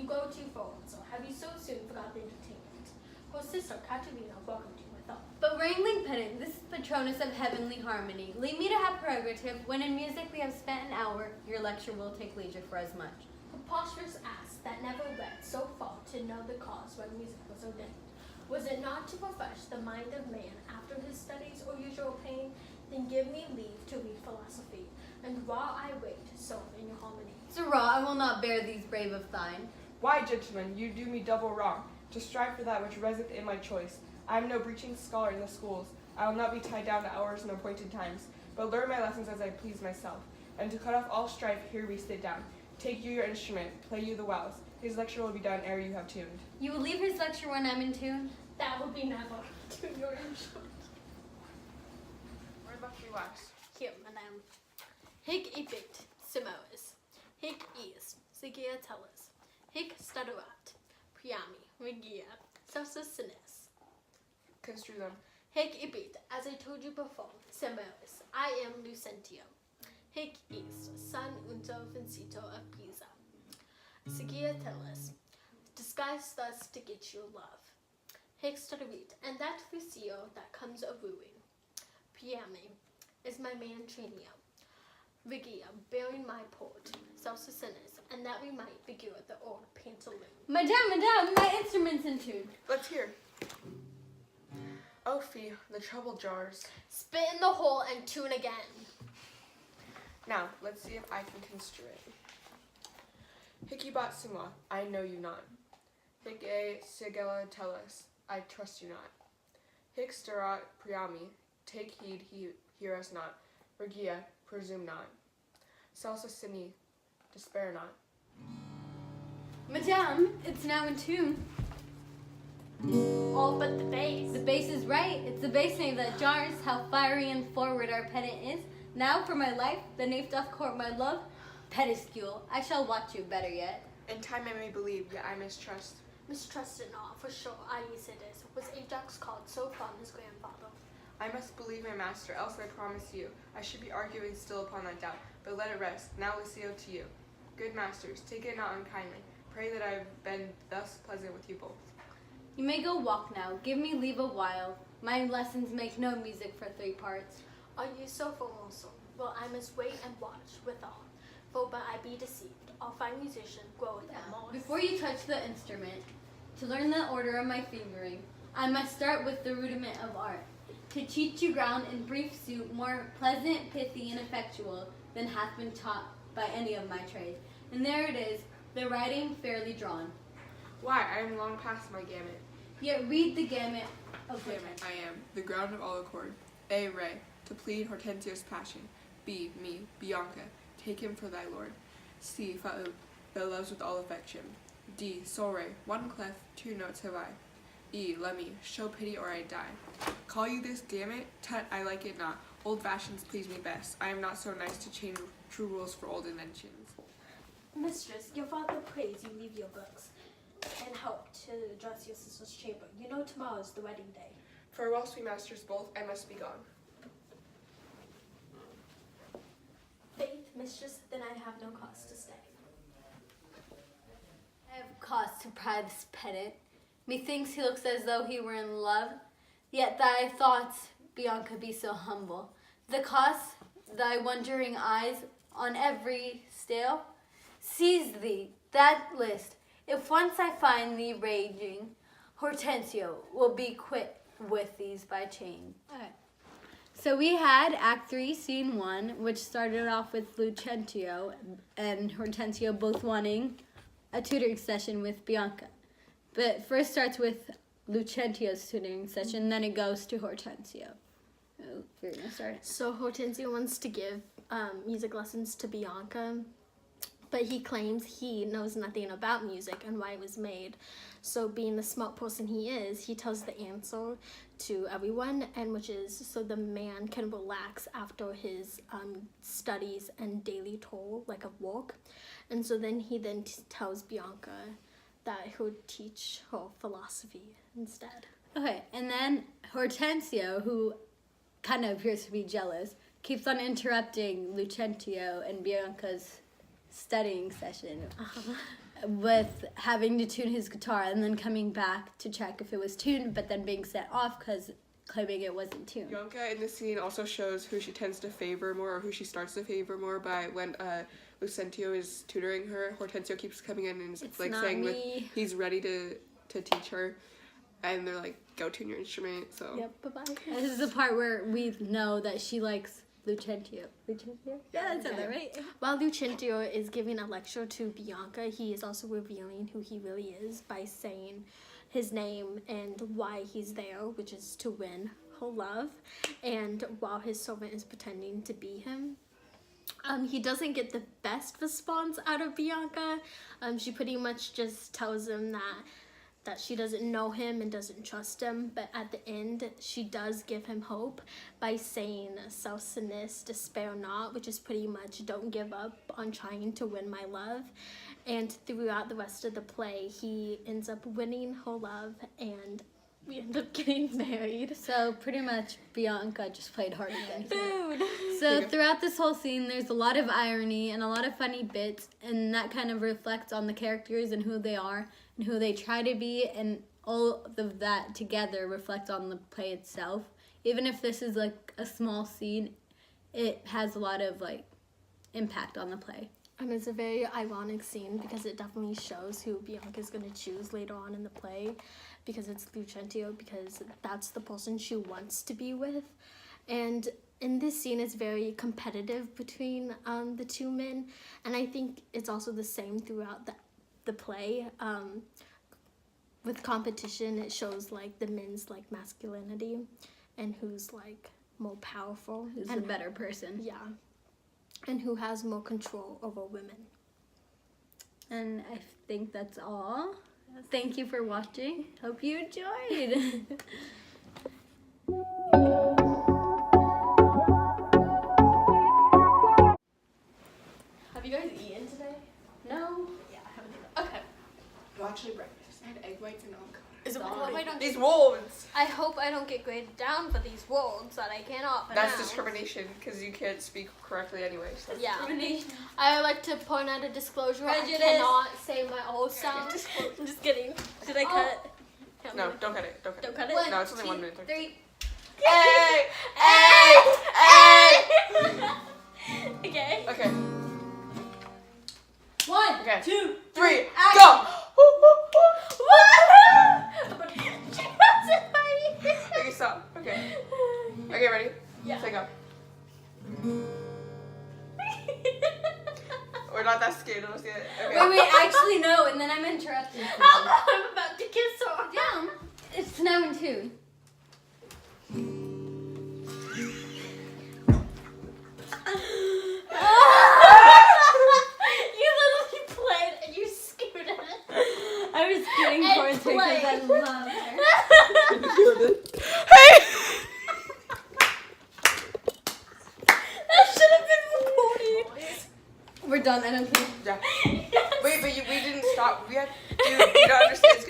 go too far, so have you so soon forgot the entertainment? Her sister, Katerina, welcomed you with all. But wrangling pedant, this is patronus of heavenly harmony. Leave me to have prerogative. When in music we have spent an hour, your lecture will take leisure for as much. Preposterous ass that never read so far to know the cause why music was ordained. Was it not to refresh the mind of man after his studies or usual pain? Then give me leave to read philosophy, and while I wait, serve in your harmony. Sirrah, I will not bear these brave of thine. Why, gentlemen, you do me double wrong, to strive for that which reseth in my choice. I am no breaching scholar in the schools. I will not be tied down to hours and appointed times, but learn my lessons as I please myself. And to cut off all strife, here we sit down. Take you your instrument, play you the wells. His lecture will be done ere you have tuned. You will leave his lecture when I'm in tune? That will be never to your instrument. Where the fuck we wax? Here, madame. Hic ebit, Simois. Hic is, Sigia tellus. Hic staduat, Priami, Regia, Sausacinis. Construe them. Hic ebit, as I told you before, Simois. I am Lucentio. Hic is, son unto Vincito of Pisa. Sigia tellus, disguised thus to get your love. Hic staduit, and that Lucio that comes a wooing. Priami is my man Trinio. Regia, bearing my port, Sausacinis, and that we might figure the old pantaloon. Madame, my instrument's in tune. Let's hear. Oh, fee, the trouble jars. Spit in the hole and tune again. Now, let's see if I can construe it. Hicubat summa, I know you not. Hic e sigilla tellus, I trust you not. Hic sterat priami, take heed he hear us not. Regia, presume not. Salsa sini, despair not. Madame, it's now in tune. All but the bass. The bass is right. It's the bass name that jars. How fiery and forward our pedant is. Now for my life, the knave doth court my love. Pediscule, I shall watch you better yet. In time I may believe, yet I mistrust. Mistrust it not, for sure, Aeacides was Ajax called so from his grandfather. I must believe my master, else I promise you, I should be arguing still upon that doubt, but let it rest. Now Lucio to you. Good masters, take it not unkindly. Pray that I have been thus pleasant with you both. You may go walk now. Give me leave a while. My lessons make no music for 3 parts. Are you so formoso? Well, I must wait and watch withal. For but I be deceived, all fine musician groweth at most. Before you touch the instrument, to learn the order of my fingering, I must start with the rudiment of art. To teach you ground in brief suit, more pleasant, pithy, and effectual than hath been taught by any of my trade. And there it is, the writing fairly drawn. Why, I am long past my gamut. Yet read the gamut of gamut. I am, the ground of all accord. A, re, to plead Hortensio's passion. B, me, Bianca, take him for thy lord. C, faut, that loves with all affection. D, sol, re, 1 clef, 2 notes have I. E, let me, show pity or I die. Call you this gamut? Tut, I like it not. Old fashions please me best. I am not so nice to change true rules for old inventions. Mistress, your father prays you leave your books and help to dress your sister's chamber. You know tomorrow is the wedding day. Farewell, sweet masters both, I must be gone. Faith, mistress, then I have no cause to stay. I have cause to pry this pedant. Methinks he looks as though he were in love, yet thy thoughts, Bianca, be so humble. The cause, thy wondering eyes on every stale, seize thee, that list. If once I find thee raging, Hortensio will be quit with these by chain. Okay. So we had Act 3, Scene 1, which started off with Lucentio and Hortensio both wanting a tutoring session with Bianca. But first starts with Lucentio's tutoring session, then it goes to Hortensio. Oh, you're gonna start. So Hortensio wants to give music lessons to Bianca, but he claims he knows nothing about music and why it was made. So being the smart person he is, he tells the answer to everyone, and which is so the man can relax after his studies and daily toil, like of work. And so then he tells Bianca that he'll teach her philosophy instead. Okay, and then Hortensio, who kind of appears to be jealous, keeps on interrupting Lucentio and Bianca's studying session. with having to tune his guitar and then coming back to check if it was tuned, but then being set off because claiming it wasn't tuned. Bianca in this scene also shows who she tends to favor more, or who she starts to favor more by when Lucentio is tutoring her. Hortensio keeps coming in and is It's like not saying that me. he's ready to teach her, and they're like, go tune your instrument. So Yep, bye-bye. This is the part where we know that she likes Lucentio. Lucentio? Yeah, that's Okay. right. While Lucentio is giving a lecture to Bianca, he is also revealing who he really is by saying his name and why he's there, which is to win her love. And while his servant is pretending to be him, he doesn't get the best response out of Bianca. She pretty much just tells him that she doesn't know him and doesn't trust him, but at the end she does give him hope by saying "Saucinus, despair not," which is pretty much don't give up on trying to win my love. And throughout the rest of the play, he ends up winning her love, and we end up getting married. So pretty much Bianca just played hard again. Dude. So throughout this whole scene, there's a lot of irony and a lot of funny bits, and that kind of reflects on the characters and who they are and who they try to be, and all of that together reflects on the play itself. Even if this is like a small scene, it has a lot of like impact on the play. And it's a very ironic scene because it definitely shows who Bianca's going to choose later on in the play, because it's Lucentio, because that's the person she wants to be with. And in this scene, it's very competitive between the two men, and I think it's also the same throughout the play. With competition, it shows like the men's like masculinity and who's like more powerful Who's and the better person. yeah, and who has more control over women. And I think that's all. Thank you for watching. Hope you enjoyed. Have you guys eaten today? No. Yeah, I haven't eaten. Okay. well, actually breakfast. I had egg whites and avocado. Is it Sorry. I don't These wolves. I hope I don't get graded down for these words that I cannot pronounce. That's discrimination because you can't speak correctly anyway. So. Yeah. I would like to point out a disclosure. Prejudice. I cannot say my whole sound. I'm just kidding. Did I cut? No, don't cut it. Don't cut Don't it. cut it? No, it's only 1 minute. 3. Hey! Hey! Okay. Okay. 1, Okay. 2, 3, action. go! Okay, stop. Okay. Okay, ready? Yeah. Say go. We're not that scared. Let's get it. Okay. Wait, actually no, and then I'm interrupted. I'm about to kiss her. Down. It's now in 2. You literally played and you scooted it. I was getting And towards her because I play. love her. That should have been recorded. We're done, I don't care. Yeah. Wait, but we didn't stop. We had, dude, you don't understand.